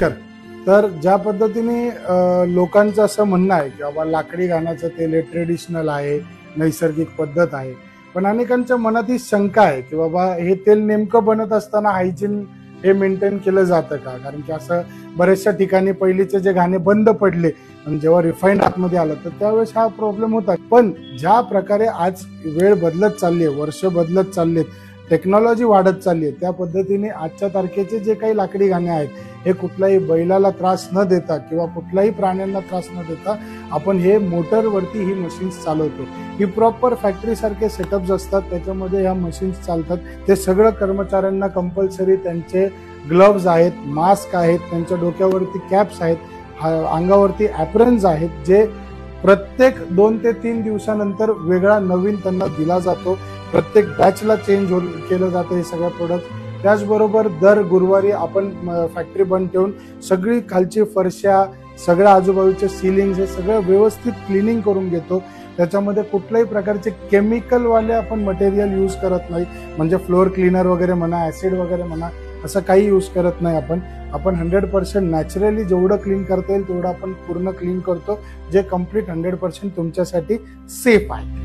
नमस्कार. तर ज्या पद्धतीने लोकांचं असं म्हणणं आहे की बाबा लाकडी घाण्याचं तेल हे ट्रेडिशनल आहे, नैसर्गिक पद्धत आहे, पण अनेकांच्या मनात ही शंका आहे की बाबा हे तेल नेमकं बनत असताना हायजीन हे मेंटेन केलं जातं का? कारण की असं बऱ्याचशा ठिकाणी पहिलीचे जे घाणे बंद पडले आणि जेव्हा रिफाईंड आतमध्ये आलं तर त्यावेळेस हा प्रॉब्लेम होता. पण ज्या प्रकारे आज वेळ बदलत चालली आहे, वर्ष बदलत चाललेत, टेक्नॉलॉजी वाढत चालली आहे, त्या पद्धतीने आजच्या तारखेचे जे काही लाकडी घाणे आहेत हे कुठल्याही बैलाला त्रास न देता किंवा कुठल्याही प्राण्यांना त्रास न देता आपण हे मोटरवरती ही मशीन्स चालवतो. ही प्रॉपर फॅक्टरी सारखे सेटअप्स असतात, त्याच्यामध्ये ह्या मशीन्स चालतात. ते सगळं कर्मचाऱ्यांना कंपल्सरी त्यांचे ग्लोव्ज आहेत, मास्क आहेत, त्यांच्या डोक्यावरती कॅप्स आहेत, अंगावरती ॲप्रन्स आहेत, जे प्रत्येक 2 ते 3 दिवसानंतर वेगळा नवीन त्यांना दिला जातो. प्रत्येक बॅचला चेंज केलं जातं हे सगळं प्रोडक्ट. त्याचबरोबर दर गुरुवारी आपण फॅक्टरी बंद ठेवून सगळी खालची फरशा, सगळ्या आजूबाजूचे सिलिंग हे सगळं व्यवस्थित क्लिनिंग करून घेतो. त्याच्यामध्ये कुठल्याही प्रकारचे केमिकलवाले आपण मटेरियल यूज करत नाही, म्हणजे फ्लोअर क्लीनर वगैरे म्हणा, ऍसिड वगैरे म्हणा, असं काही यूज करत नाही आपण. 100% नॅचरली जेवढं क्लीन करता येईल तेवढं आपण पूर्ण क्लीन करतो, जे कम्प्लीट 100% तुमच्यासाठी सेफ आहे.